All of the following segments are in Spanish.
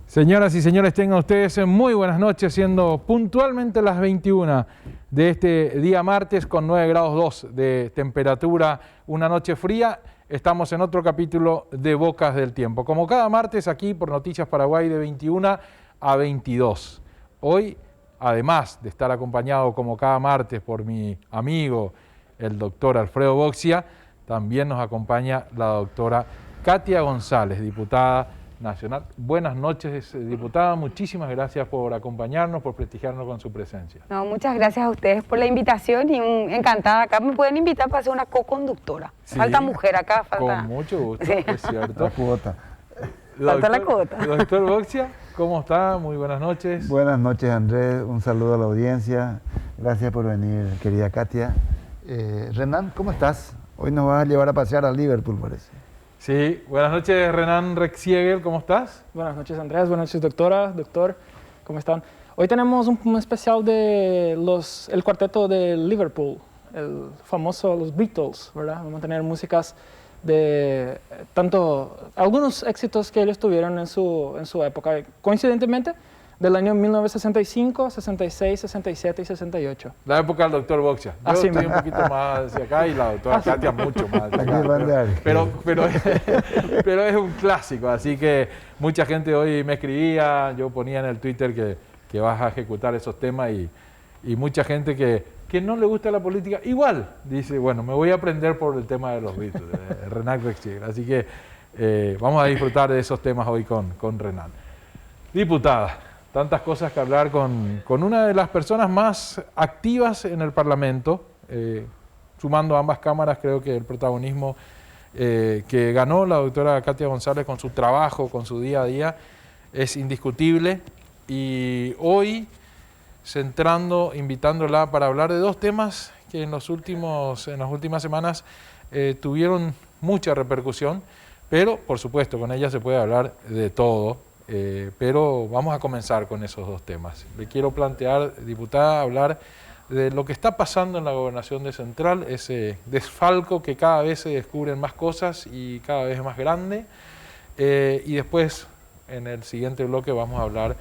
Señoras y señores, tengan ustedes muy buenas noches, siendo puntualmente las 21 de este día martes con 9 grados 2 de temperatura, una noche fría. Estamos en otro capítulo de Bocas del Tiempo, como cada martes aquí por Noticias Paraguay de 21 a 22. Hoy, además de estar acompañado como cada martes por mi amigo, el doctor Alfredo Boxia, también nos acompaña la doctora Katia González, diputada nacional. Buenas noches, diputada. Muchísimas gracias por acompañarnos, por prestigiarnos con su presencia. No, muchas gracias a ustedes por la invitación y encantada. Acá me pueden invitar para ser una co-conductora. Sí, falta mujer acá, falta. Con mucho gusto, sí. Es cierto. La cuota. Falta la cuota. Doctor Boxia, ¿cómo está? Muy buenas noches. Buenas noches, Andrés. Un saludo a la audiencia. Gracias por venir, querida Katia. Renan, ¿cómo estás? Hoy nos vas a llevar a pasear a Liverpool, parece. Sí, buenas noches, Renan Rexiegel, ¿cómo estás? Buenas noches, Andrés, buenas noches, doctor, ¿cómo están? Hoy tenemos un especial de el cuarteto de Liverpool, el famoso, los Beatles, ¿verdad? Vamos a tener músicas de algunos éxitos que ellos tuvieron en su época, coincidentemente, del año 1965, 66, 67 y 68. La época del doctor Boxia. Yo estoy un poquito más hacia acá y la doctora Katia mucho más hacia acá. Pero es un clásico, así que mucha gente hoy me escribía, yo ponía en el Twitter que vas a ejecutar esos temas y mucha gente que no le gusta la política, igual dice, bueno, me voy a aprender por el tema de los Beatles, Renan Rexiegel. Así que vamos a disfrutar de esos temas hoy con Renan. Diputada, tantas cosas que hablar con una de las personas más activas en el Parlamento, sumando ambas cámaras. Creo que el protagonismo que ganó la doctora Katia González con su trabajo, con su día a día, es indiscutible. Y hoy, invitándola para hablar de dos temas que en las últimas semanas tuvieron mucha repercusión, pero por supuesto con ella se puede hablar de todo. Pero vamos a comenzar con esos dos temas. Le quiero plantear, diputada, hablar de lo que está pasando en la gobernación de Central, ese desfalco que cada vez se descubren más cosas y cada vez es más grande. Y después, en el siguiente bloque, vamos a hablar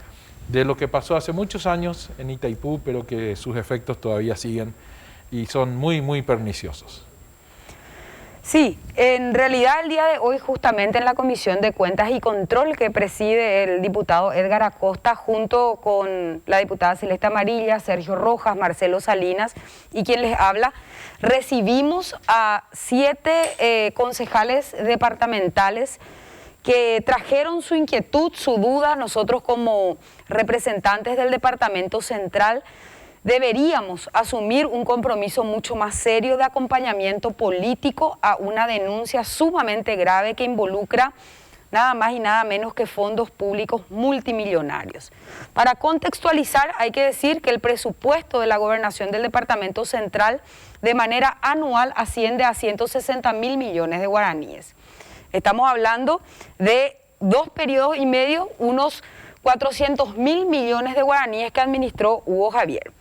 de lo que pasó hace muchos años en Itaipú, pero que sus efectos todavía siguen y son muy, muy perniciosos. Sí, en realidad el día de hoy justamente en la Comisión de Cuentas y Control que preside el diputado Edgar Acosta junto con la diputada Celeste Amarilla, Sergio Rojas, Marcelo Salinas y quien les habla, recibimos a 7 concejales departamentales que trajeron su inquietud, su duda. Nosotros como representantes del Departamento Central deberíamos asumir un compromiso mucho más serio de acompañamiento político a una denuncia sumamente grave que involucra nada más y nada menos que fondos públicos multimillonarios. Para contextualizar, hay que decir que el presupuesto de la gobernación del Departamento Central de manera anual asciende a 160.000 millones de guaraníes. Estamos hablando de 2 periodos y medio, unos 400.000 millones de guaraníes que administró Hugo Javier.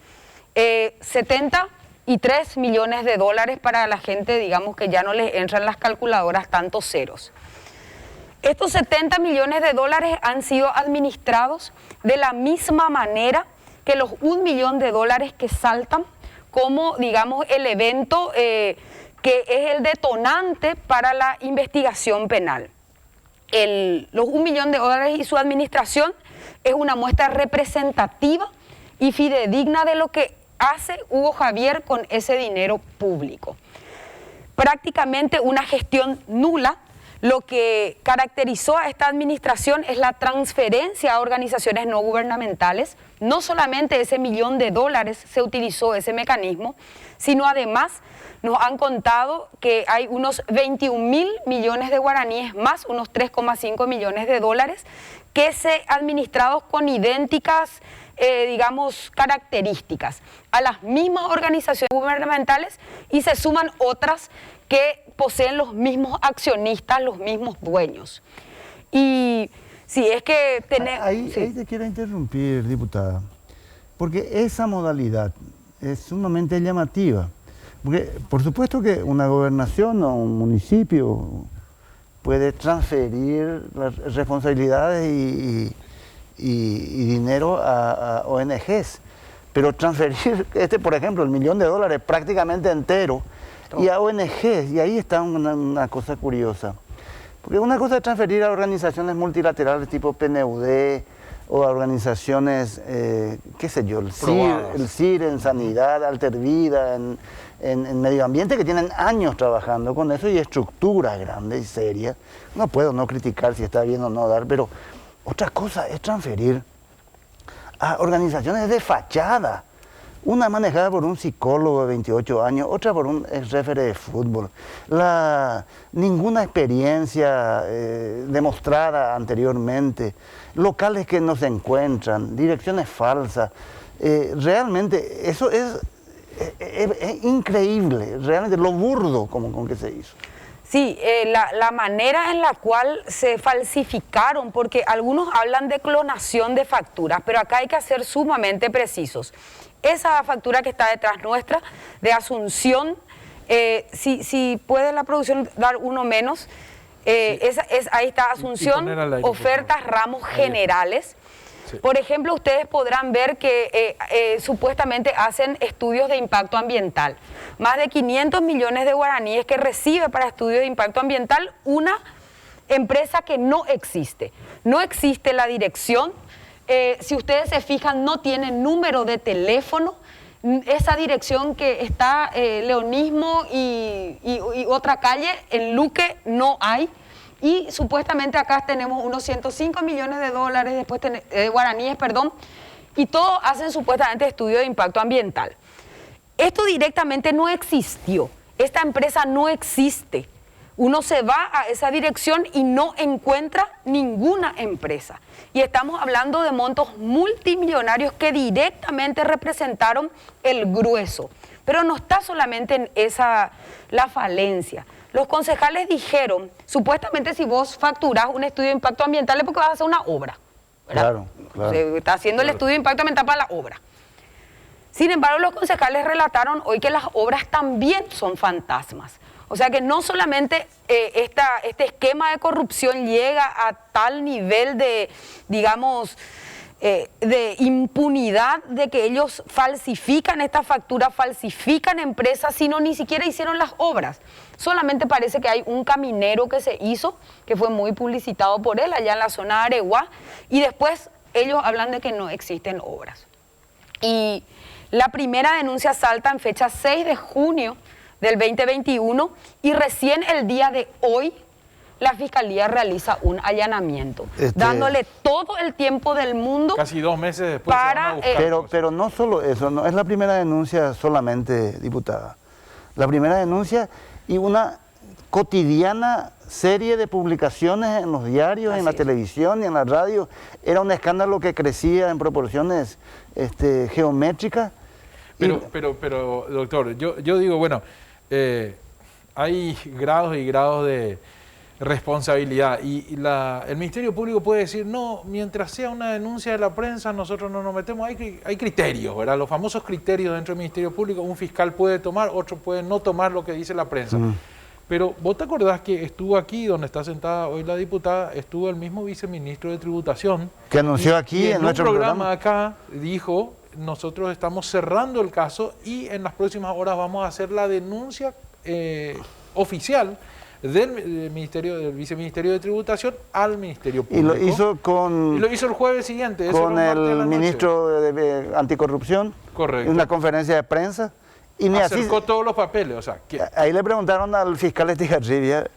73 millones de dólares para la gente, digamos, que ya no les entran las calculadoras tantos ceros. Estos 70 millones de dólares han sido administrados de la misma manera que los 1 millón de dólares que saltan como, digamos, el evento que es el detonante para la investigación penal. Los 1 millón de dólares y su administración es una muestra representativa y fidedigna de lo que hace Hugo Javier con ese dinero público. Prácticamente una gestión nula. Lo que caracterizó a esta administración es la transferencia a organizaciones no gubernamentales. No solamente ese 1 millón de dólares se utilizó ese mecanismo, sino además nos han contado que hay unos 21.000 millones de guaraníes más, unos 3,5 millones de dólares, que se administrados con idénticas digamos, características a las mismas organizaciones gubernamentales y se suman otras que poseen los mismos accionistas, los mismos dueños. Y si es que tenemos... Ahí te quiero interrumpir, diputada, porque esa modalidad es sumamente llamativa. Porque por supuesto que una gobernación o un municipio puede transferir las responsabilidades y dinero a ONGs. Pero transferir, por ejemplo, el $1 millón prácticamente entero, y a ONGs, y ahí está una cosa curiosa. Porque una cosa es transferir a organizaciones multilaterales tipo PNUD, o a organizaciones, qué sé yo, el CIR en sanidad, Altervida, en medio ambiente, que tienen años trabajando con eso y estructuras grandes y serias. No puedo no criticar si está bien o no dar, pero otra cosa es transferir a organizaciones de fachada. Una manejada por un psicólogo de 28 años, otra por un ex referee de fútbol. Ninguna experiencia demostrada anteriormente, locales que no se encuentran, direcciones falsas. Realmente eso es increíble, realmente lo burdo con que se hizo. Sí, la manera en la cual se falsificaron, porque algunos hablan de clonación de facturas, pero acá hay que ser sumamente precisos. Esa factura que está detrás nuestra, de Asunción, si puede la producción dar uno menos, sí. Ahí está Asunción, ofertas ramos generales. Sí. Por ejemplo, ustedes podrán ver que supuestamente hacen estudios de impacto ambiental. Más de 500 millones de guaraníes que recibe para estudios de impacto ambiental una empresa que no existe. No existe la dirección. Si ustedes se fijan, no tiene número de teléfono. Esa dirección que está Leonismo y otra calle, en Luque, no hay. Y supuestamente acá tenemos unos 105 millones de dólares, después guaraníes, perdón, y todos hacen supuestamente estudio de impacto ambiental. Esto directamente no existió, esta empresa no existe. Uno se va a esa dirección y no encuentra ninguna empresa. Y estamos hablando de montos multimillonarios que directamente representaron el grueso. Pero no está solamente en esa la falencia. Los concejales dijeron, supuestamente si vos facturás un estudio de impacto ambiental es porque vas a hacer una obra, ¿verdad? Claro, claro. Se está haciendo el estudio de impacto ambiental para la obra. Sin embargo, los concejales relataron hoy que las obras también son fantasmas. O sea que no solamente este esquema de corrupción llega a tal nivel de, digamos, de impunidad de que ellos falsifican esta factura, falsifican empresas, sino ni siquiera hicieron las obras. Solamente parece que hay un caminero que se hizo, que fue muy publicitado por él allá en la zona de Areguá, y después ellos hablan de que no existen obras. Y la primera denuncia salta en fecha 6 de junio del 2021 y recién el día de hoy la Fiscalía realiza un allanamiento, dándole todo el tiempo del mundo. Casi 2 meses después para, pero no solo eso, no es la primera denuncia solamente, diputada. La primera denuncia y una cotidiana serie de publicaciones en los diarios, en la televisión y en la radio. Era un escándalo que crecía en proporciones geométricas. Pero doctor, yo digo, bueno, hay grados y grados de responsabilidad y el Ministerio Público puede decir, no, mientras sea una denuncia de la prensa nosotros no nos metemos, hay criterios, ¿verdad? Los famosos criterios dentro del Ministerio Público, un fiscal puede tomar, otro puede no tomar lo que dice la prensa. Pero vos te acordás que estuvo aquí, donde está sentada hoy la diputada, estuvo el mismo viceministro de Tributación. Que anunció aquí en nuestro programa acá, dijo, nosotros estamos cerrando el caso y en las próximas horas vamos a hacer la denuncia oficial del viceministerio de Tributación al Ministerio Público. Y lo hizo el jueves siguiente. Con el ministro de Anticorrupción. Correcto. En una conferencia de prensa. Y acercó todos los papeles. O sea, ahí le preguntaron al fiscal Estigarribia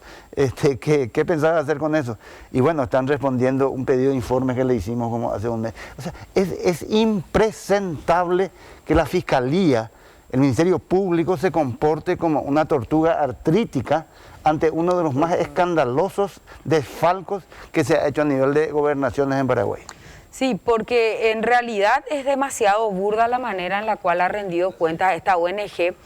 qué pensaba hacer con eso. Y bueno, están respondiendo un pedido de informe que le hicimos como hace un mes. O sea, es impresentable que la Fiscalía, el Ministerio Público, se comporte como una tortuga artrítica ante uno de los más escandalosos desfalcos que se ha hecho a nivel de gobernaciones en Paraguay. Sí, porque en realidad es demasiado burda la manera en la cual ha rendido cuentas esta ONG,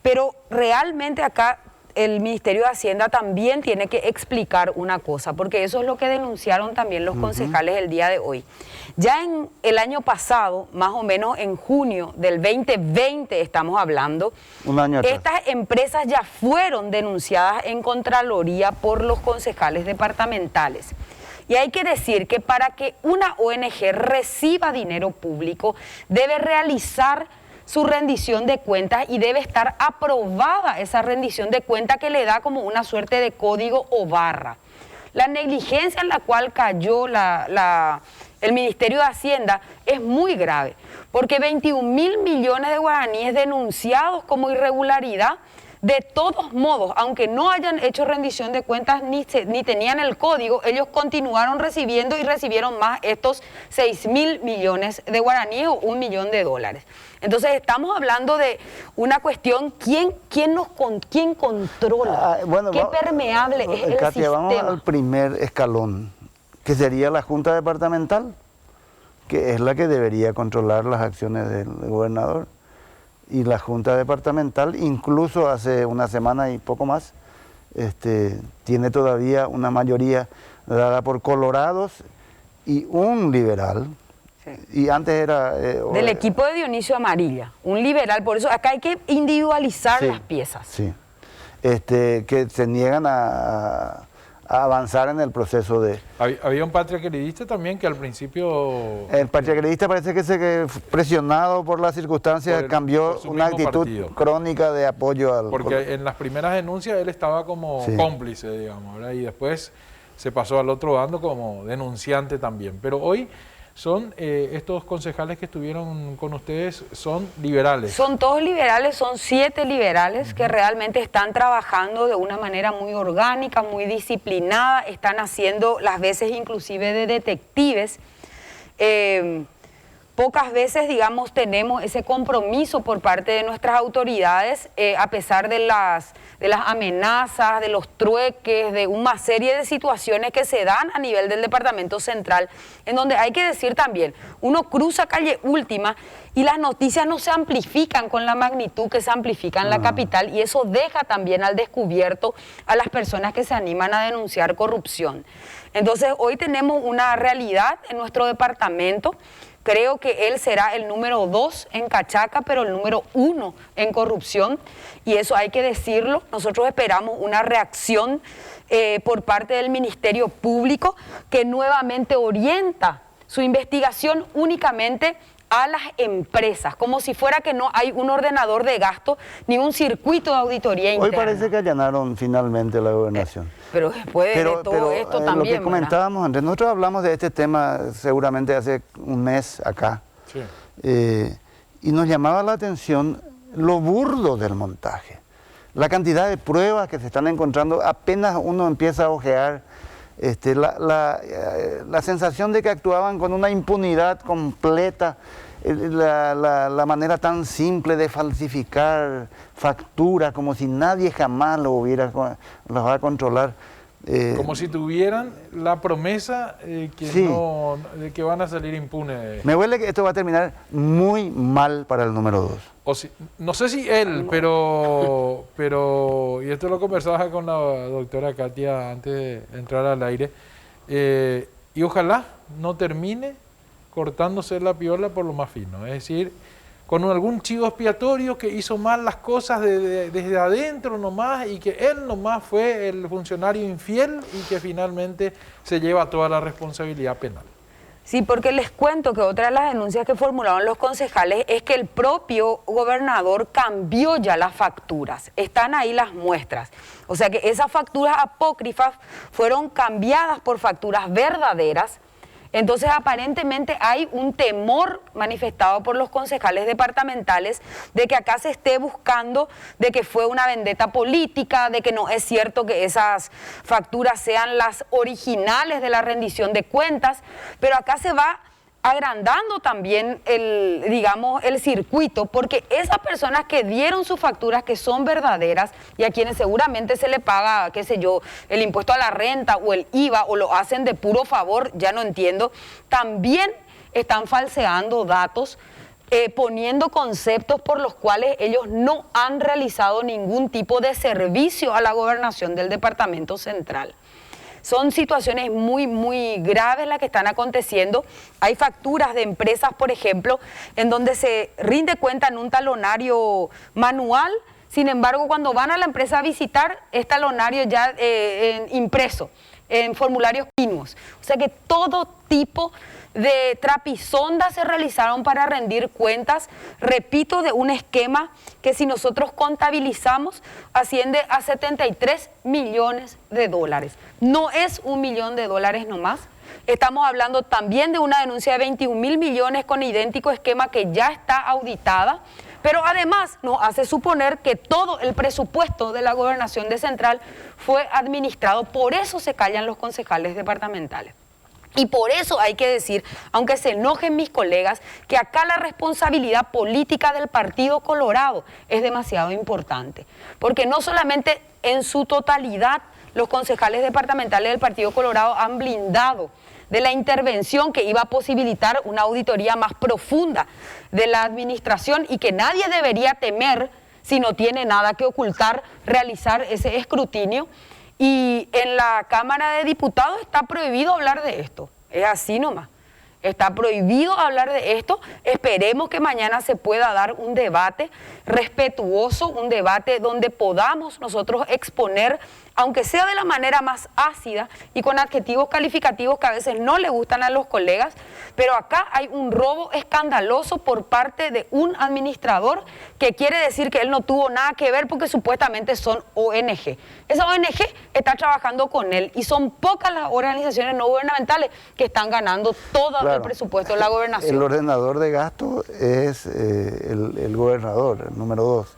pero realmente acá el Ministerio de Hacienda también tiene que explicar una cosa, porque eso es lo que denunciaron también los concejales el día de hoy. Ya en el año pasado, más o menos en junio del 2020 estamos hablando, un año atrás, estas empresas ya fueron denunciadas en Contraloría por los concejales departamentales. Y hay que decir que para que una ONG reciba dinero público, debe realizar su rendición de cuentas y debe estar aprobada esa rendición de cuentas que le da como una suerte de código o barra. La negligencia en la cual cayó el Ministerio de Hacienda es muy grave, porque 21.000 millones de guaraníes denunciados como irregularidad, de todos modos, aunque no hayan hecho rendición de cuentas ni tenían el código, ellos continuaron recibiendo y recibieron más estos 6.000 millones de guaraníes o $1 millón. Entonces estamos hablando de una cuestión, ¿quién controla? ¿Qué permeable es el Katia, sistema? vamos al primer escalón, que sería la Junta Departamental, que es la que debería controlar las acciones del gobernador. Y la Junta Departamental, incluso hace una semana y poco más, tiene todavía una mayoría dada por colorados y un liberal. Sí. Y antes era... del equipo de Dionisio Amarilla, un liberal. Por eso acá hay que individualizar las piezas. Sí, que se niegan a avanzar en el proceso de... Había un patriarcalista también que al principio... El patriarcalista parece que presionado por las circunstancias cambió una actitud crónica de apoyo al... Porque en las primeras denuncias él estaba como cómplice, digamos, ¿verdad? Y después se pasó al otro bando como denunciante también. Pero hoy son estos concejales que estuvieron con ustedes, son liberales. Son todos liberales, son 7 liberales que realmente están trabajando de una manera muy orgánica, muy disciplinada, están haciendo las veces inclusive de detectives. Pocas veces, digamos, tenemos ese compromiso por parte de nuestras autoridades, a pesar de las amenazas, de los trueques, de una serie de situaciones que se dan a nivel del Departamento Central, en donde hay que decir también, uno cruza calle Última y las noticias no se amplifican con la magnitud que se amplifica en la capital, y eso deja también al descubierto a las personas que se animan a denunciar corrupción. Entonces, hoy tenemos una realidad en nuestro departamento. Creo que él será el número 2 en cachaca, pero el número 1 en corrupción, y eso hay que decirlo. Nosotros esperamos una reacción por parte del Ministerio Público, que nuevamente orienta su investigación únicamente a las empresas, como si fuera que no hay un ordenador de gasto ni un circuito de auditoría interna. Hoy parece que allanaron finalmente la gobernación. Pero después de todo esto también, lo que comentábamos antes, nosotros hablamos de este tema seguramente hace un mes acá, y nos llamaba la atención lo burdo del montaje, la cantidad de pruebas que se están encontrando, apenas uno empieza a ojear, la sensación de que actuaban con una impunidad completa, la manera tan simple de falsificar facturas, como si nadie jamás las va a controlar. Como si tuvieran la promesa de que van a salir impunes. Me huele que esto va a terminar muy mal para el número 2. No sé si él, pero y esto lo conversaba con la doctora Katia antes de entrar al aire, y ojalá no termine cortándose la piola por lo más fino, es decir, con algún chivo expiatorio que hizo mal las cosas desde adentro nomás, y que él nomás fue el funcionario infiel y que finalmente se lleva toda la responsabilidad penal. Sí, porque les cuento que otra de las denuncias que formularon los concejales es que el propio gobernador cambió ya las facturas, están ahí las muestras. O sea que esas facturas apócrifas fueron cambiadas por facturas verdaderas. Entonces, aparentemente hay un temor manifestado por los concejales departamentales de que acá se esté buscando de que fue una vendetta política, de que no es cierto que esas facturas sean las originales de la rendición de cuentas, pero acá se va agrandando también el circuito, porque esas personas que dieron sus facturas, que son verdaderas y a quienes seguramente se le paga, qué sé yo, el impuesto a la renta o el IVA, o lo hacen de puro favor, ya no entiendo, también están falseando datos, poniendo conceptos por los cuales ellos no han realizado ningún tipo de servicio a la gobernación del Departamento Central. Son situaciones muy, muy graves las que están aconteciendo. Hay facturas de empresas, por ejemplo, en donde se rinde cuenta en un talonario manual. Sin embargo, cuando van a la empresa a visitar, es talonario ya impreso. en formularios continuos. O sea que todo tipo de trapisondas se realizaron para rendir cuentas, repito, de un esquema que si nosotros contabilizamos asciende a 73 millones de dólares. No es $1 millón nomás. Estamos hablando también de una denuncia de 21.000 millones con idéntico esquema que ya está auditada, pero además nos hace suponer que todo el presupuesto de la gobernación de Central fue administrado. Por eso se callan los concejales departamentales. Y por eso hay que decir, aunque se enojen mis colegas, que acá la responsabilidad política del Partido Colorado es demasiado importante. Porque no solamente en su totalidad los concejales departamentales del Partido Colorado han blindado de la intervención que iba a posibilitar una auditoría más profunda de la administración y que nadie debería temer, si no tiene nada que ocultar, realizar ese escrutinio. Y en la Cámara de Diputados está prohibido hablar de esto, es así nomás. Está prohibido hablar de esto. Esperemos que mañana se pueda dar un debate respetuoso, un debate donde podamos nosotros exponer, aunque sea de la manera más ácida y con adjetivos calificativos que a veces no le gustan a los colegas, pero acá hay un robo escandaloso por parte de un administrador que quiere decir que él no tuvo nada que ver porque supuestamente son ONG. Esa ONG está trabajando con él y son pocas las organizaciones no gubernamentales que están ganando todo el presupuesto de la gobernación. El ordenador de gasto es el gobernador, el número 2.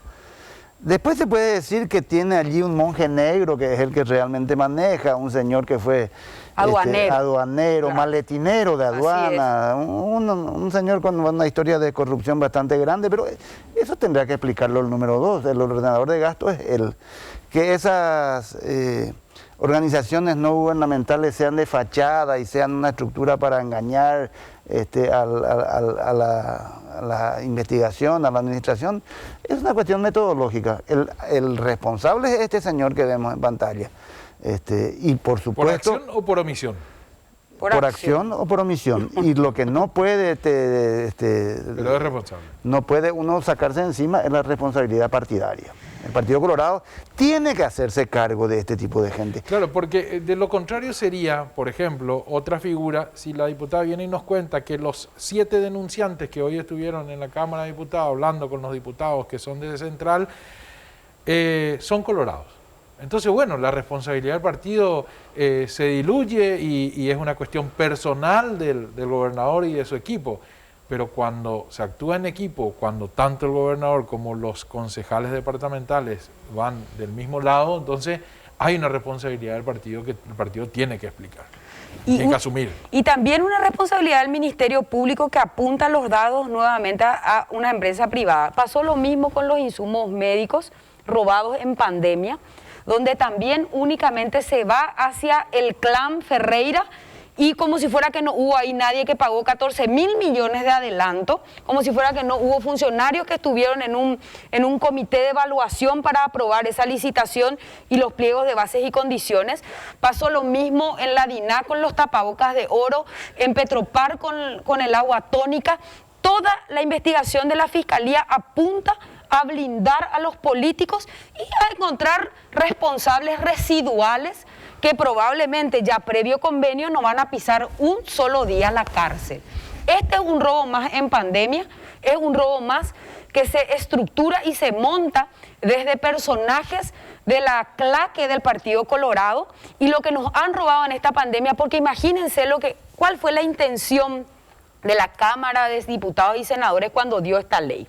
Después se puede decir que tiene allí un monje negro que es el que realmente maneja, un señor que fue aduanero, claro, maletinero de aduana, un señor con una historia de corrupción bastante grande, pero eso tendrá que explicarlo el número 2, el ordenador de gasto es él. Que esas organizaciones no gubernamentales sean de fachada y sean una estructura para engañar a la investigación, a la administración, es una cuestión metodológica. El responsable es este señor que vemos en pantalla. Y por supuesto... ¿Por acción o por omisión? Por acción o por omisión. Y lo que no puede... Pero es responsable. No puede uno sacarse encima es la responsabilidad partidaria. El Partido Colorado tiene que hacerse cargo de este tipo de gente. Claro, porque de lo contrario sería, por ejemplo, otra figura, si la diputada viene y nos cuenta que los 7 denunciantes que hoy estuvieron en la Cámara de Diputados hablando con los diputados que son de Central, son colorados. Entonces, bueno, la responsabilidad del partido se diluye y es una cuestión personal del gobernador y de su equipo. Pero cuando se actúa en equipo, cuando tanto el gobernador como los concejales departamentales van del mismo lado, entonces hay una responsabilidad del partido que el partido tiene que explicar, tiene que asumir. Y también una responsabilidad del Ministerio Público que apunta los dados nuevamente a una empresa privada. Pasó lo mismo con los insumos médicos robados en pandemia, donde también únicamente se va hacia el clan Ferreira, y como si fuera que no hubo ahí nadie que pagó 14.000 millones de adelanto, como si fuera que no hubo funcionarios que estuvieron en un comité de evaluación para aprobar esa licitación y los pliegos de bases y condiciones. Pasó lo mismo en la DINA con los tapabocas de oro, en Petropar con el agua tónica. Toda la investigación de la Fiscalía apunta a blindar a los políticos y a encontrar responsables residuales que probablemente ya previo convenio no van a pisar un solo día la cárcel. Este es un robo más en pandemia, es un robo más que se estructura y se monta desde personajes de la claque del Partido Colorado y lo que nos han robado en esta pandemia, porque imagínense cuál fue la intención de la Cámara de Diputados y Senadores cuando dio esta ley.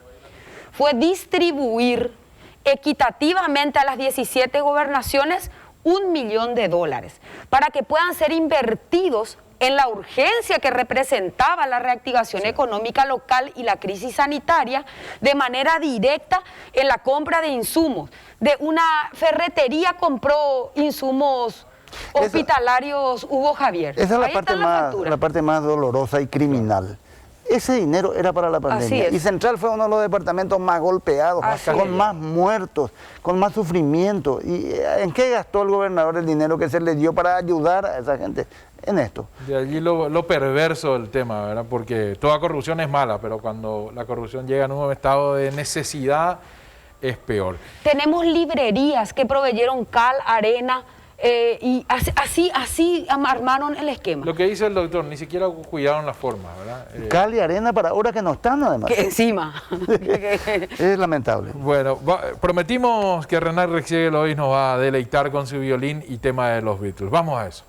Fue distribuir equitativamente a las 17 gobernaciones $1 millón para que puedan ser invertidos en la urgencia que representaba la reactivación económica local y la crisis sanitaria de manera directa en la compra de insumos. De una ferretería compró insumos hospitalarios Hugo Javier. Esa es la parte más dolorosa y criminal. Ese dinero era para la pandemia. Y Central fue uno de los departamentos más golpeados, con más muertos, con más sufrimiento. ¿Y en qué gastó el gobernador el dinero que se le dio para ayudar a esa gente en esto? De allí lo perverso del tema, ¿verdad? Porque toda corrupción es mala, pero cuando la corrupción llega en un estado de necesidad, es peor. Tenemos librerías que proveyeron cal, arena, Y así armaron el esquema. Lo que dice el doctor, ni siquiera cuidaron la forma, ¿verdad? Cal y arena para ahora que no están, además. Que encima. Es lamentable. Bueno, prometimos que Renan Rexiegel hoy nos va a deleitar con su violín y tema de los Beatles. Vamos a eso.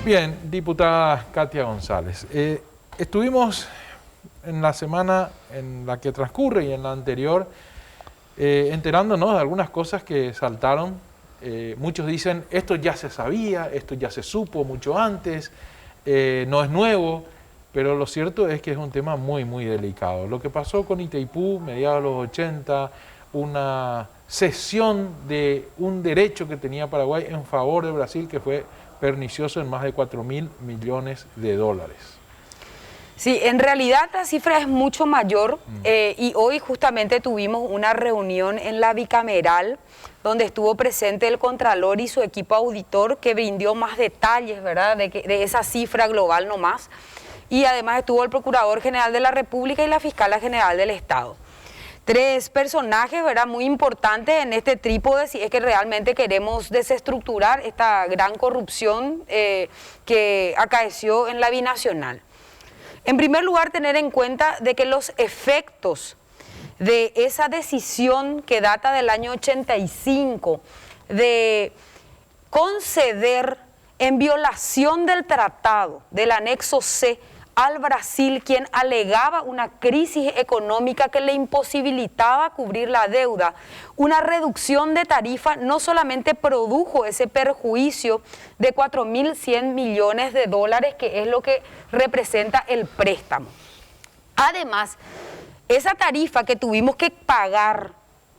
Bien, diputada Katia González, estuvimos en la semana en la que transcurre y en la anterior enterándonos de algunas cosas que saltaron. Muchos dicen, esto ya se sabía, esto ya se supo mucho antes, no es nuevo, pero lo cierto es que es un tema muy, muy delicado. Lo que pasó con Itaipú, mediados de los 80, una cesión de un derecho que tenía Paraguay en favor de Brasil que fue pernicioso en más de 4.000 millones de dólares. Sí, en realidad la cifra es mucho mayor y hoy justamente tuvimos una reunión en la bicameral donde estuvo presente el Contralor y su equipo auditor que brindó más detalles, ¿verdad?, de esa cifra global nomás. Y además estuvo el Procurador General de la República y la Fiscala General del Estado. Tres personajes, ¿verdad?, muy importantes en este trípode si es que realmente queremos desestructurar esta gran corrupción que acaeció en la binacional. En primer lugar, tener en cuenta de que los efectos de esa decisión que data del año 85 de conceder en violación del tratado del anexo C al Brasil, quien alegaba una crisis económica que le imposibilitaba cubrir la deuda, una reducción de tarifa no solamente produjo ese perjuicio de 4.100 millones de dólares, que es lo que representa el préstamo. Además, esa tarifa que tuvimos que pagar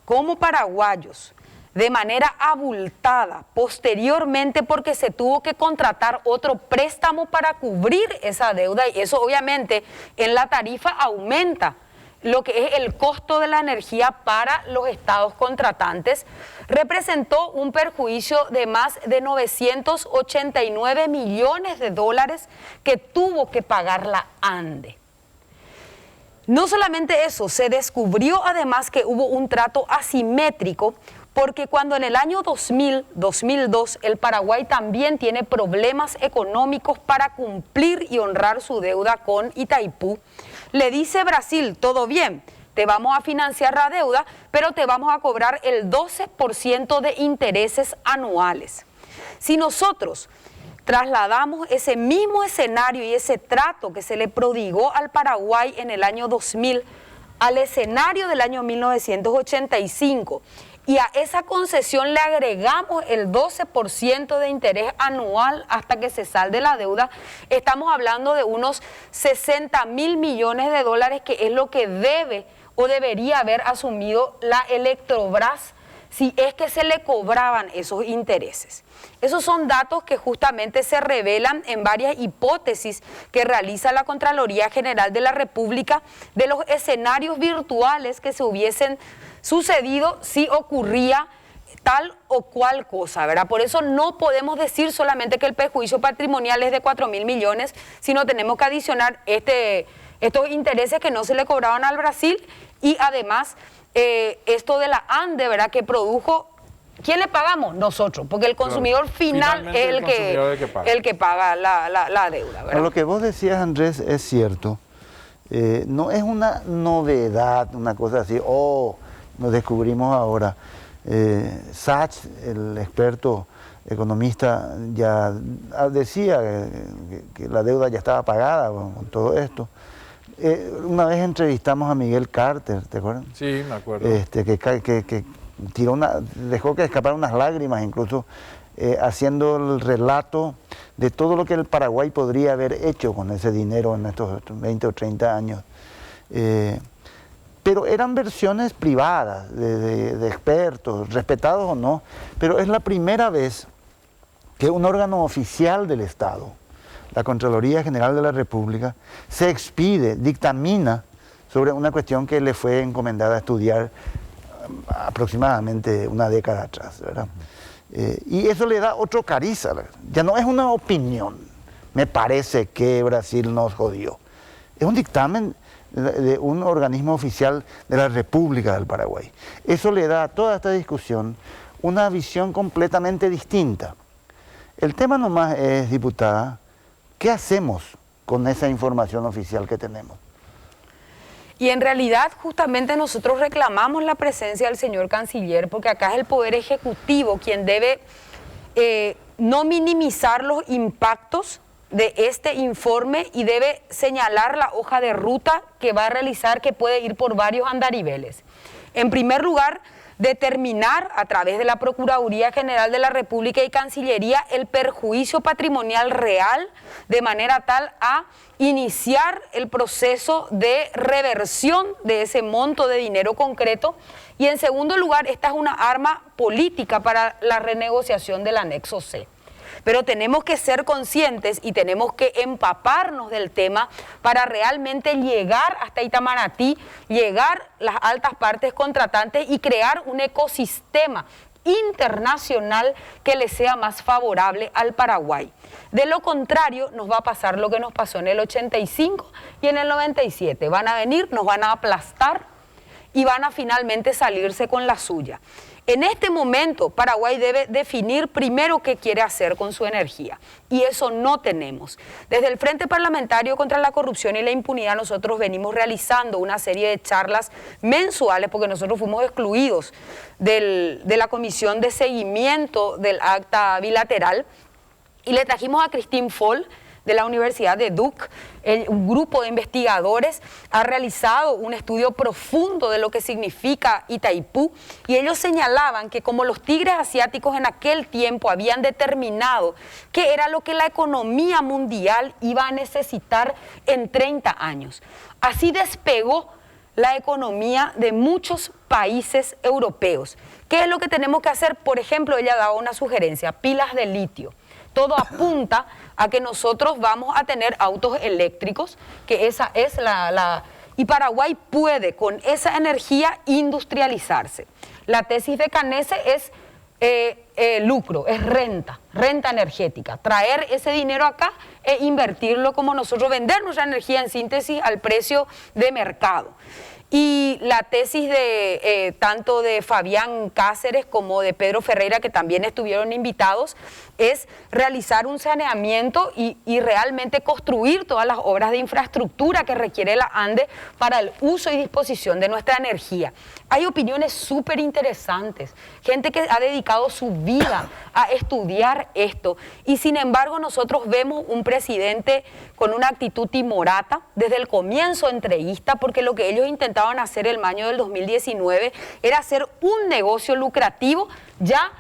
como paraguayos de manera abultada posteriormente porque se tuvo que contratar otro préstamo para cubrir esa deuda, y eso obviamente en la tarifa aumenta lo que es el costo de la energía para los estados contratantes, representó un perjuicio de más de 989 millones de dólares que tuvo que pagar la ANDE. No solamente eso, se descubrió además que hubo un trato asimétrico, porque cuando en el año 2002 el Paraguay también tiene problemas económicos para cumplir y honrar su deuda con Itaipú, le dice Brasil, todo bien, te vamos a financiar la deuda, pero te vamos a cobrar el 12% de intereses anuales. Si nosotros trasladamos ese mismo escenario y ese trato que se le prodigó al Paraguay en el año 2000 al escenario del año 1985, y a esa concesión le agregamos el 12% de interés anual hasta que se salde la deuda, estamos hablando de unos 60.000 millones de dólares, que es lo que debe o debería haber asumido la Electrobras si es que se le cobraban esos intereses. Esos son datos que justamente se revelan en varias hipótesis que realiza la Contraloría General de la República de los escenarios virtuales que se hubiesen sucedido si ocurría tal o cual cosa, ¿verdad? Por eso no podemos decir solamente que el perjuicio patrimonial es de 4.000 millones, sino tenemos que adicionar estos intereses que no se le cobraban al Brasil y además esto de la ANDE, ¿verdad?, que produjo. ¿Quién le pagamos? Nosotros, porque el consumidor final es el que paga la deuda, ¿verdad? Lo que vos decías, Andrés, es cierto. No es una novedad, una cosa así, nos descubrimos ahora. Sachs, el experto economista, ya decía que la deuda ya estaba pagada con todo esto. Una vez entrevistamos a Miguel Carter, ¿te acuerdas? Sí, me acuerdo. Que dejó que escaparan unas lágrimas, incluso haciendo el relato de todo lo que el Paraguay podría haber hecho con ese dinero en estos 20 o 30 años. Pero eran versiones privadas, de expertos, respetados o no, pero es la primera vez que un órgano oficial del Estado, la Contraloría General de la República, se expide, dictamina sobre una cuestión que le fue encomendada a estudiar aproximadamente una década atrás, ¿verdad? Y eso le da otro cariz, ya no es una opinión, me parece que Brasil nos jodió, es un dictamen de un organismo oficial de la República del Paraguay. Eso le da a toda esta discusión una visión completamente distinta. El tema nomás es, diputada, ¿qué hacemos con esa información oficial que tenemos? Y en realidad justamente nosotros reclamamos la presencia del señor canciller porque acá es el Poder Ejecutivo quien debe no minimizar los impactos de este informe y debe señalar la hoja de ruta que va a realizar, que puede ir por varios andariveles. En primer lugar, determinar a través de la Procuraduría General de la República y Cancillería el perjuicio patrimonial real, de manera tal a iniciar el proceso de reversión de ese monto de dinero concreto. Y en segundo lugar, esta es una arma política para la renegociación del anexo C. Pero tenemos que ser conscientes y tenemos que empaparnos del tema para realmente llegar hasta Itamaraty, llegar las altas partes contratantes y crear un ecosistema internacional que le sea más favorable al Paraguay. De lo contrario, nos va a pasar lo que nos pasó en el 85 y en el 97. Van a venir, nos van a aplastar y van a finalmente salirse con la suya. En este momento, Paraguay debe definir primero qué quiere hacer con su energía, y eso no tenemos. Desde el Frente Parlamentario contra la Corrupción y la Impunidad nosotros venimos realizando una serie de charlas mensuales, porque nosotros fuimos excluidos de la comisión de seguimiento del acta bilateral, y le trajimos a Christine Foll, de la Universidad de Duke. Un grupo de investigadores ha realizado un estudio profundo de lo que significa Itaipú, y ellos señalaban que como los tigres asiáticos en aquel tiempo habían determinado qué era lo que la economía mundial iba a necesitar en 30 años. Así despegó la economía de muchos países europeos. ¿Qué es lo que tenemos que hacer? Por ejemplo, ella daba una sugerencia: pilas de litio. Todo apunta a que nosotros vamos a tener autos eléctricos, que esa es y Paraguay puede con esa energía industrializarse. La tesis de Canese es lucro, es renta energética, traer ese dinero acá e invertirlo como nosotros, vender nuestra energía en síntesis al precio de mercado. Y la tesis de tanto de Fabián Cáceres como de Pedro Ferreira, que también estuvieron invitados, es realizar un saneamiento y realmente construir todas las obras de infraestructura que requiere la ANDE para el uso y disposición de nuestra energía. Hay opiniones súper interesantes, gente que ha dedicado su vida a estudiar esto, y sin embargo nosotros vemos un presidente con una actitud timorata desde el comienzo entreguista, porque lo que ellos intentaban hacer el año del 2019 era hacer un negocio lucrativo, ya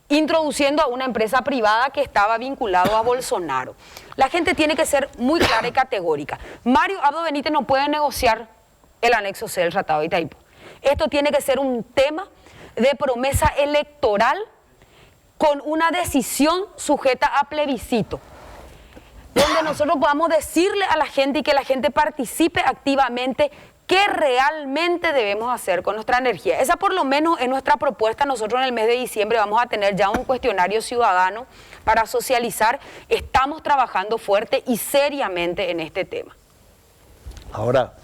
introduciendo a una empresa privada que estaba vinculado a Bolsonaro. La gente tiene que ser muy clara y categórica. Mario Abdo Benítez no puede negociar el anexo C del Tratado de Itaipú. Esto tiene que ser un tema de promesa electoral con una decisión sujeta a plebiscito, donde nosotros podamos decirle a la gente y que la gente participe activamente qué realmente debemos hacer con nuestra energía. Esa por lo menos es nuestra propuesta. Nosotros en el mes de diciembre vamos a tener ya un cuestionario ciudadano para socializar. Estamos trabajando fuerte y seriamente en este tema. Ahora,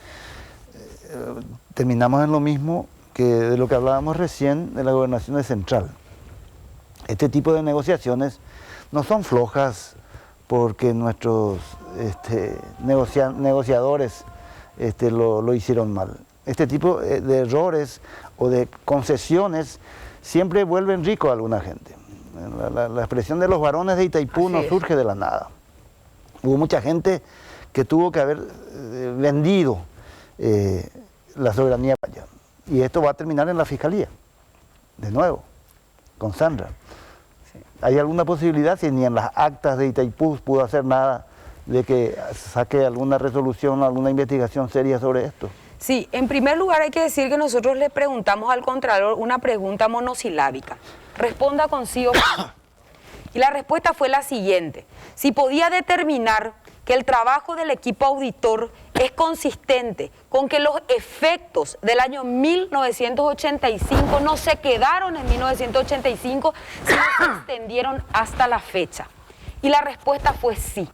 terminamos en lo mismo que de lo que hablábamos recién de la gobernación central. Este tipo de negociaciones no son flojas porque nuestros negociadores lo hicieron mal. Este tipo de errores o de concesiones siempre vuelven rico a alguna gente. La expresión de los varones de Itaipú no surge de la nada. Hubo mucha gente que tuvo que haber vendido la soberanía para allá. Y esto va a terminar en la fiscalía, de nuevo, con Sandra. ¿Hay alguna posibilidad, si ni en las actas de Itaipú pudo hacer nada, de que saque alguna resolución, alguna investigación seria sobre esto? Sí, en primer lugar hay que decir que nosotros le preguntamos al Contralor una pregunta monosilábica. Responda con sí o no. Y la respuesta fue la siguiente: si podía determinar que el trabajo del equipo auditor es consistente con que los efectos del año 1985 no se quedaron en 1985, sino que se extendieron hasta la fecha. Y la respuesta fue sí.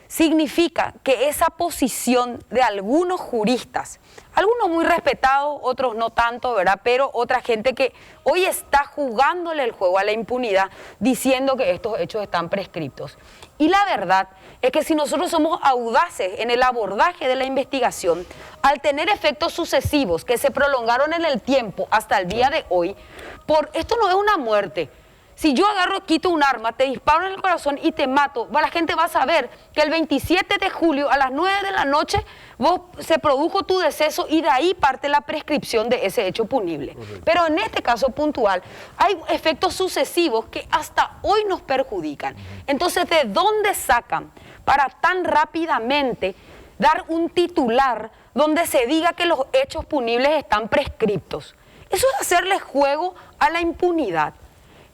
Significa que esa posición de algunos juristas, algunos muy respetados, otros no tanto, ¿verdad? Pero otra gente que hoy está jugándole el juego a la impunidad, diciendo que estos hechos están prescriptos. Y la verdad es que si nosotros somos audaces en el abordaje de la investigación, al tener efectos sucesivos que se prolongaron en el tiempo hasta el día de hoy, esto no es una muerte. Si yo agarro, quito un arma, te disparo en el corazón y te mato, la gente va a saber que el 27 de julio a las 9 de la noche se produjo tu deceso y de ahí parte la prescripción de ese hecho punible. Correcto. Pero en este caso puntual hay efectos sucesivos que hasta hoy nos perjudican. Entonces, ¿de dónde sacan para tan rápidamente dar un titular donde se diga que los hechos punibles están prescriptos? Eso es hacerle juego a la impunidad.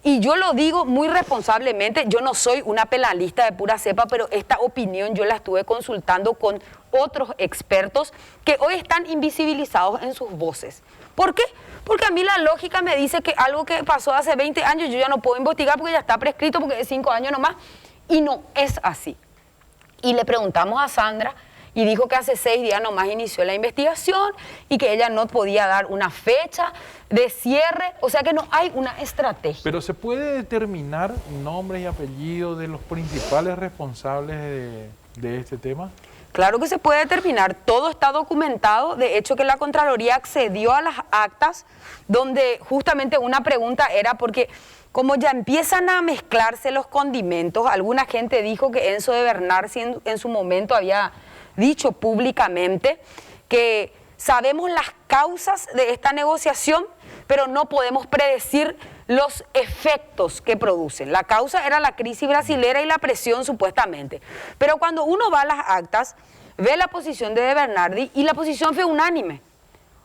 Y yo lo digo muy responsablemente, yo no soy una penalista de pura cepa, pero esta opinión yo la estuve consultando con otros expertos que hoy están invisibilizados en sus voces. ¿Por qué? Porque a mí la lógica me dice que algo que pasó hace 20 años yo ya no puedo investigar porque ya está prescrito, porque es 5 años nomás, y no es así. Y le preguntamos a Sandra y dijo que hace 6 días nomás inició la investigación y que ella no podía dar una fecha de cierre, o sea que no hay una estrategia. Pero ¿se puede determinar nombres y apellidos de los principales responsables de este tema? Claro que se puede determinar, todo está documentado, de hecho que la Contraloría accedió a las actas donde justamente una pregunta era porque como ya empiezan a mezclarse los condimentos, alguna gente dijo que Enzo de Bernardi en su momento había dicho públicamente que sabemos las causas de esta negociación, pero no podemos predecir los efectos que producen. La causa era la crisis brasilera y la presión supuestamente. Pero cuando uno va a las actas, ve la posición de Bernardi y la posición fue unánime.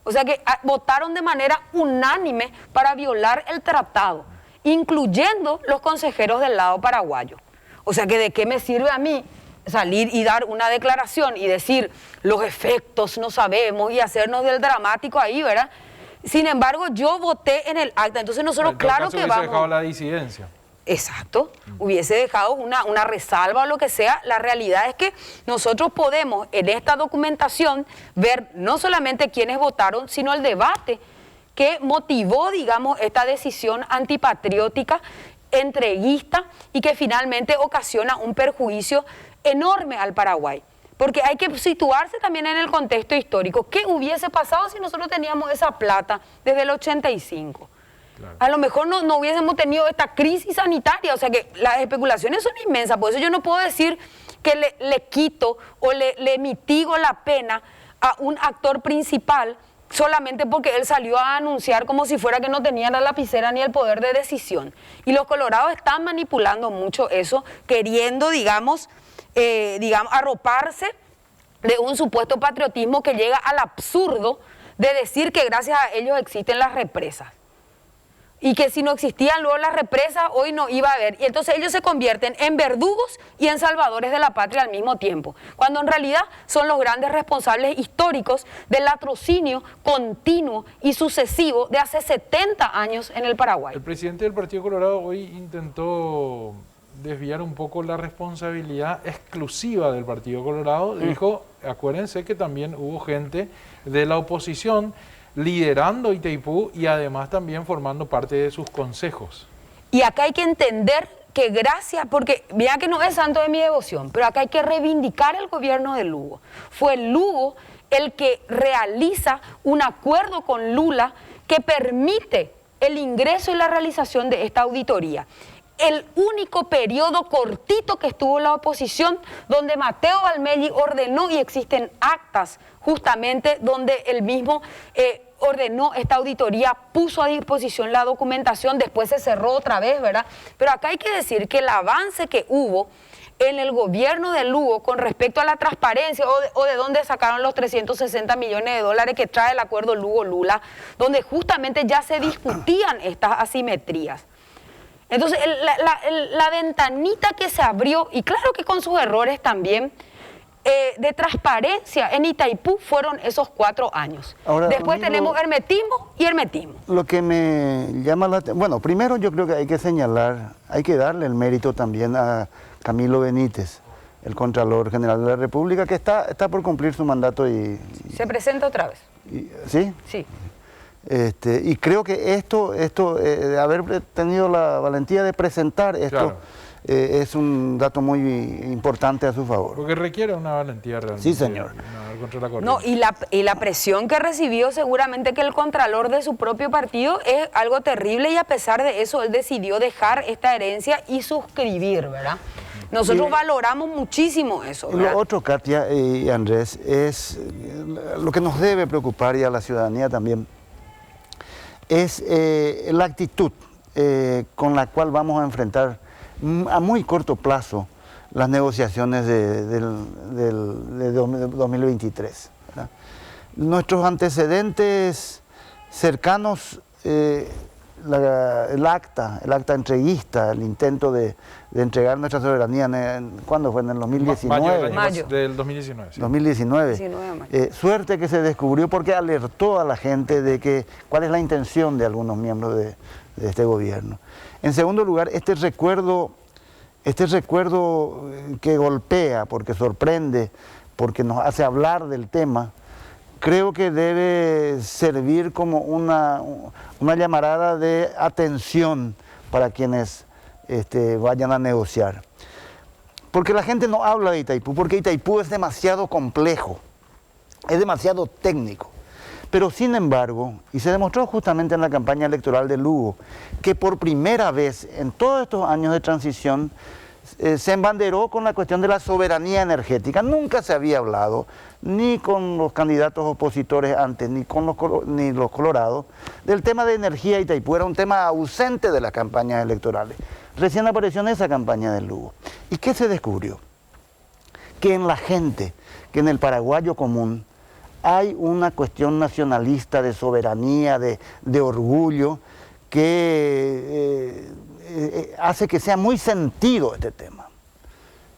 O sea que votaron de manera unánime para violar el tratado, incluyendo los consejeros del lado paraguayo. O sea que ¿de qué me sirve a mí salir y dar una declaración y decir los efectos no sabemos y hacernos del dramático ahí, ¿verdad? Sin embargo, yo voté en el acta, entonces nosotros claro que vamos... hubiese dejado la disidencia. Exacto, hubiese dejado una resalva o lo que sea. La realidad es que nosotros podemos en esta documentación ver no solamente quiénes votaron, sino el debate que motivó, digamos, esta decisión antipatriótica, entreguista y que finalmente ocasiona un perjuicio enorme al Paraguay. Porque hay que situarse también en el contexto histórico. ¿Qué hubiese pasado si nosotros teníamos esa plata desde el 85? Claro. A lo mejor no hubiésemos tenido esta crisis sanitaria. O sea que las especulaciones son inmensas. Por eso yo no puedo decir que le quito o le mitigo la pena a un actor principal solamente porque él salió a anunciar como si fuera que no tenía la lapicera ni el poder de decisión. Y los colorados están manipulando mucho eso, queriendo, digamos, arroparse de un supuesto patriotismo que llega al absurdo de decir que gracias a ellos existen las represas. Y que si no existían luego las represas, hoy no iba a haber. Y entonces ellos se convierten en verdugos y en salvadores de la patria al mismo tiempo. Cuando en realidad son los grandes responsables históricos del latrocinio continuo y sucesivo de hace 70 años en el Paraguay. El presidente del Partido Colorado hoy intentó desviar un poco la responsabilidad exclusiva del Partido Colorado. Dijo, acuérdense que también hubo gente de la oposición liderando Itaipú y además también formando parte de sus consejos. Y acá hay que entender que gracias, porque mira que no es santo de mi devoción, pero acá hay que reivindicar el gobierno de Lugo. Fue Lugo el que realiza un acuerdo con Lula que permite el ingreso y la realización de esta auditoría. El único periodo cortito que estuvo la oposición, donde Mateo Valmelli ordenó, y existen actas justamente donde él mismo ordenó esta auditoría, puso a disposición la documentación, después se cerró otra vez, ¿verdad? Pero acá hay que decir que el avance que hubo en el gobierno de Lugo con respecto a la transparencia o de dónde sacaron los 360 millones de dólares que trae el acuerdo Lugo-Lula, donde justamente ya se discutían estas asimetrías. Entonces, la ventanita que se abrió, y claro que con sus errores también, de transparencia en Itaipú fueron esos 4 años. Ahora, después amigo, tenemos hermetismo y hermetismo. Lo que me llama la atención, bueno, primero yo creo que hay que señalar, hay que darle el mérito también a Camilo Benítez, el Contralor General de la República, que está por cumplir su mandato y ¿Se presenta otra vez? ¿sí? Sí. Y creo que esto de haber tenido la valentía de presentar esto, Claro. Es un dato muy importante a su favor. Porque requiere una valentía realmente. Sí, señor. Contra la corriente. No, y la presión que recibió seguramente que el contralor de su propio partido es algo terrible, y a pesar de eso él decidió dejar esta herencia y suscribir, ¿verdad? Nosotros valoramos muchísimo eso, ¿verdad? Lo otro, Katia y Andrés, es lo que nos debe preocupar, y a la ciudadanía también, es la actitud con la cual vamos a enfrentar a muy corto plazo las negociaciones de 2023. ¿verdad? Nuestros antecedentes cercanos, el acta entreguista, el intento de entregar nuestra soberanía, ¿cuándo fue? En el 2019. Mayo. Del 2019. Sí. 2019. 19 de mayo. Suerte que se descubrió, porque alertó a la gente de que cuál es la intención de algunos miembros de este gobierno. En segundo lugar, este recuerdo que golpea, porque sorprende, porque nos hace hablar del tema, creo que debe servir como una llamarada de atención para quienes vayan a negociar. Porque la gente no habla de Itaipú, porque Itaipú es demasiado complejo, es demasiado técnico. Pero sin embargo, y se demostró justamente en la campaña electoral de Lugo, que por primera vez en todos estos años de transición se embanderó con la cuestión de la soberanía energética. Nunca se había hablado, ni con los candidatos opositores antes, ni los colorados, del tema de energía. Itaipú era un tema ausente de las campañas electorales. Recién apareció en esa campaña del Lugo. ¿Y qué se descubrió? Que en la gente, que en el paraguayo común, hay una cuestión nacionalista de soberanía, de orgullo, que hace que sea muy sentido este tema.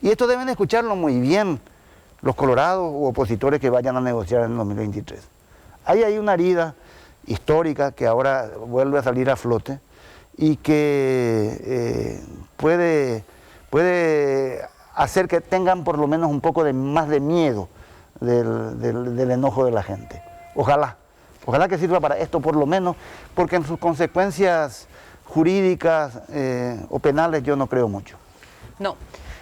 Y esto deben escucharlo muy bien los colorados u opositores que vayan a negociar en el 2023. Hay una herida histórica que ahora vuelve a salir a flote y que puede hacer que tengan por lo menos un poco más de miedo del enojo de la gente. Ojalá que sirva para esto por lo menos, porque en sus consecuencias jurídicas o penales yo no creo mucho. No,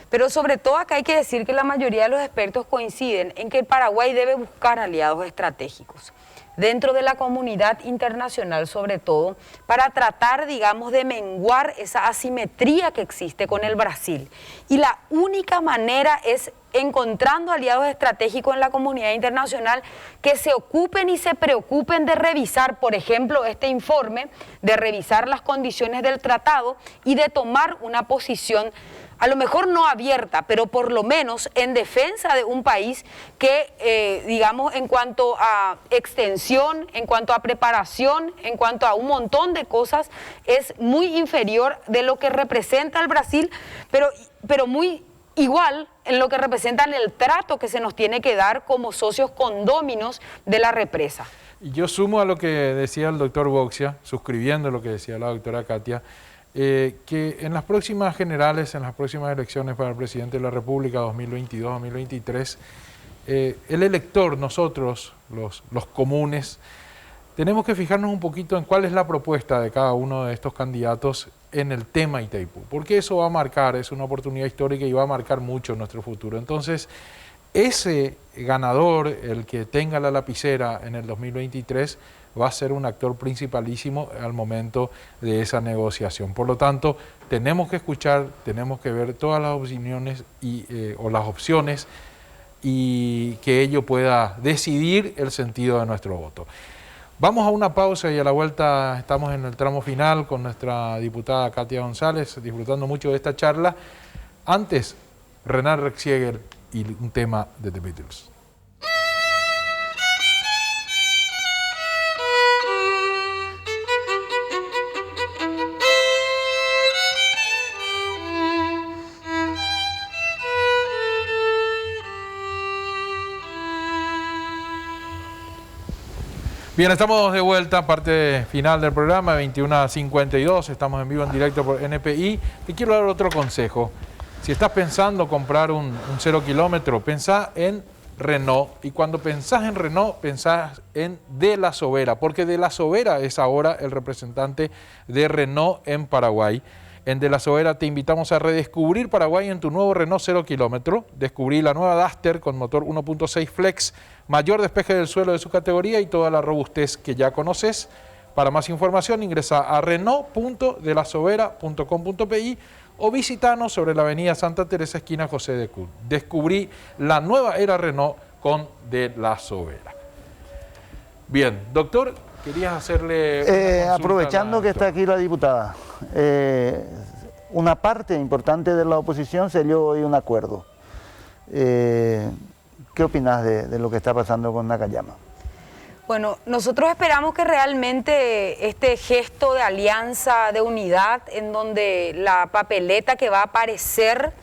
pero sobre todo acá hay que decir que la mayoría de los expertos coinciden en que el Paraguay debe buscar aliados estratégicos dentro de la comunidad internacional, sobre todo, para tratar, digamos, de menguar esa asimetría que existe con el Brasil. Y la única manera es encontrando aliados estratégicos en la comunidad internacional que se ocupen y se preocupen de revisar, por ejemplo, este informe, de revisar las condiciones del tratado y de tomar una posición, a lo mejor no abierta, pero por lo menos en defensa de un país que, digamos, en cuanto a extensión, en cuanto a preparación, en cuanto a un montón de cosas, es muy inferior de lo que representa el Brasil, pero muy igual en lo que representa el trato que se nos tiene que dar como socios condóminos de la represa. Y yo sumo a lo que decía el doctor Boxia, suscribiendo lo que decía la doctora Katia, que en las próximas generales, en las próximas elecciones para el presidente de la República 2022-2023, el elector, nosotros, los comunes, tenemos que fijarnos un poquito en cuál es la propuesta de cada uno de estos candidatos en el tema Itaipú, porque eso va a marcar, es una oportunidad histórica y va a marcar mucho nuestro futuro. Entonces, ese ganador, el que tenga la lapicera en el 2023, va a ser un actor principalísimo al momento de esa negociación. Por lo tanto, tenemos que escuchar, tenemos que ver todas las opiniones o las opciones y que ello pueda decidir el sentido de nuestro voto. Vamos a una pausa y a la vuelta estamos en el tramo final con nuestra diputada Katia González, disfrutando mucho de esta charla. Antes, Renan Redzepier y un tema de The Beatles. Bien, estamos de vuelta, parte final del programa, 21:52, estamos en vivo en directo por NPI. Te quiero dar otro consejo. Si estás pensando comprar un 0 kilómetro, pensá en Renault. Y cuando pensás en Renault, pensás en De La Sobera, porque De La Sobera es ahora el representante de Renault en Paraguay. En De La Sobera te invitamos a redescubrir Paraguay en tu nuevo Renault 0 kilómetro. Descubrí la nueva Duster con motor 1.6 Flex, mayor despeje del suelo de su categoría y toda la robustez que ya conoces. Para más información ingresa a renault.delasobera.com.pi o visítanos sobre la avenida Santa Teresa, esquina José de Cud. Descubrí la nueva era Renault con De La Sobera. Bien, doctor, querías hacerle... aprovechando que está aquí la diputada, una parte importante de la oposición selló hoy un acuerdo. ¿Qué opinas de lo que está pasando con Nakayama? Bueno, nosotros esperamos que realmente este gesto de alianza, de unidad, en donde la papeleta que va a aparecer,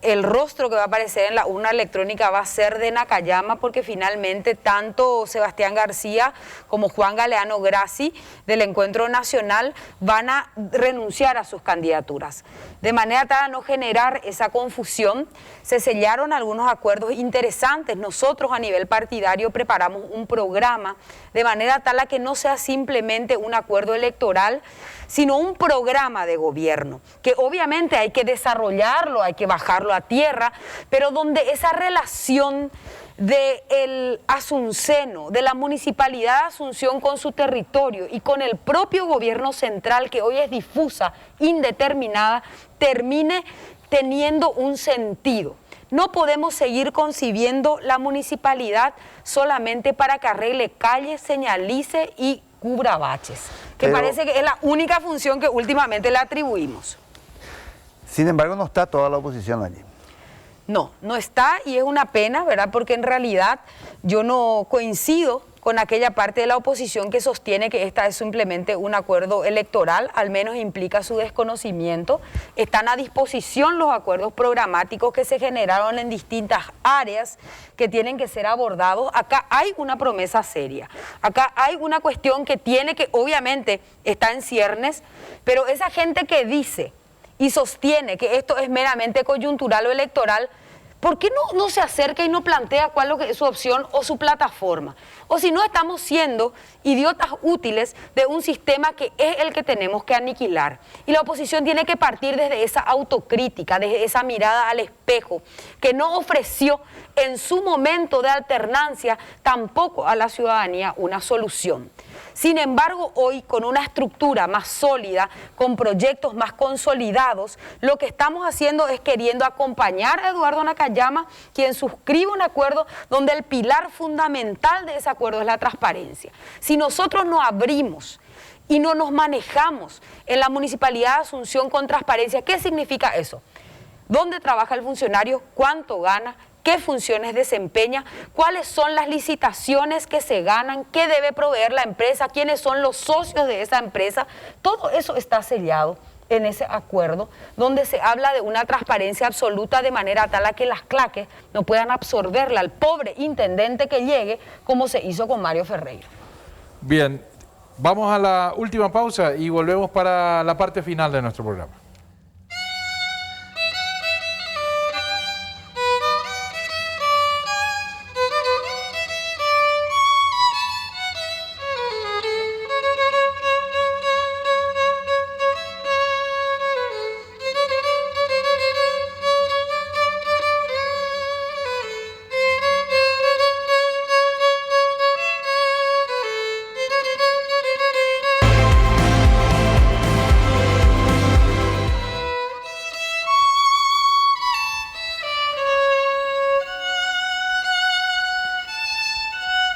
el rostro que va a aparecer en la urna electrónica va a ser de Nakayama, porque finalmente tanto Sebastián García como Juan Galeano Grassi del Encuentro Nacional van a renunciar a sus candidaturas. De manera tal a no generar esa confusión, se sellaron algunos acuerdos interesantes. Nosotros a nivel partidario preparamos un programa de manera tal a que no sea simplemente un acuerdo electoral, sino un programa de gobierno, que obviamente hay que desarrollarlo, hay que bajarlo a tierra, pero donde esa relación del asunceno, de la Municipalidad de Asunción con su territorio y con el propio gobierno central, que hoy es difusa, indeterminada, termine teniendo un sentido. No podemos seguir concibiendo la municipalidad solamente para que arregle calles, señalice y cubra baches, que parece que es la única función que últimamente le atribuimos. Sin embargo, no está toda la oposición allí. No, no está, y es una pena, ¿verdad? Porque en realidad yo no coincido con aquella parte de la oposición que sostiene que esta es simplemente un acuerdo electoral, al menos implica su desconocimiento. Están a disposición los acuerdos programáticos que se generaron en distintas áreas que tienen que ser abordados. Acá hay una promesa seria, acá hay una cuestión que tiene que, obviamente, está en ciernes, pero esa gente que dice y sostiene que esto es meramente coyuntural o electoral, ¿por qué no se acerca y no plantea cuál es su opción o su plataforma? O si no, estamos siendo idiotas útiles de un sistema que es el que tenemos que aniquilar. Y la oposición tiene que partir desde esa autocrítica, desde esa mirada al espejo, que no ofreció en su momento de alternancia tampoco a la ciudadanía una solución. Sin embargo, hoy con una estructura más sólida, con proyectos más consolidados, lo que estamos haciendo es queriendo acompañar a Eduardo Nakayama, quien suscribe un acuerdo donde el pilar fundamental de ese acuerdo es la transparencia. Si nosotros no abrimos y no nos manejamos en la Municipalidad de Asunción con transparencia, ¿qué significa eso? ¿Dónde trabaja el funcionario? ¿Cuánto gana? ¿Qué funciones desempeña? ¿Cuáles son las licitaciones que se ganan? ¿Qué debe proveer la empresa? ¿Quiénes son los socios de esa empresa? Todo eso está sellado en ese acuerdo, donde se habla de una transparencia absoluta de manera tal a que las claques no puedan absorberla al pobre intendente que llegue, como se hizo con Mario Ferreira. Bien, vamos a la última pausa y volvemos para la parte final de nuestro programa.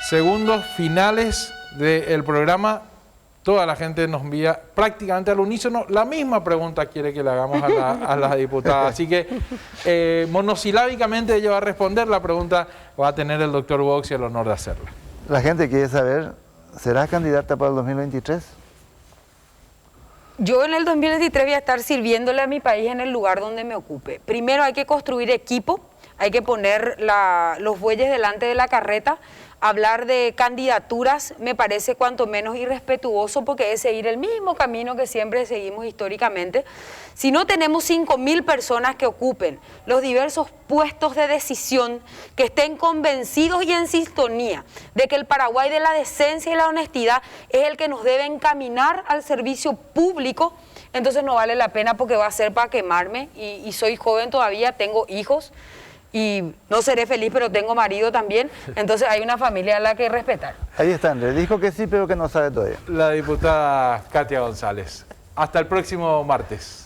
Segundos finales del programa, toda la gente nos envía prácticamente al unísono la misma pregunta quiere que le hagamos a la diputada. Así que monosilábicamente ella va a responder la pregunta, va a tener el doctor Boxi el honor de hacerla. La gente quiere saber, ¿será candidata para el 2023? Yo en el 2023 voy a estar sirviéndole a mi país en el lugar donde me ocupe. Primero hay que construir equipo, hay que poner los bueyes delante de la carreta. Hablar de candidaturas me parece cuanto menos irrespetuoso porque es seguir el mismo camino que siempre seguimos históricamente. Si no tenemos 5.000 personas que ocupen los diversos puestos de decisión, que estén convencidos y en sintonía de que el Paraguay de la decencia y la honestidad es el que nos debe encaminar al servicio público, entonces no vale la pena porque va a ser para quemarme y soy joven todavía, tengo hijos. Y no seré feliz, pero tengo marido también, entonces hay una familia a la que respetar. Ahí está, Andrés, dijo que sí, pero que no sabe todavía. La diputada Katia González. Hasta el próximo martes.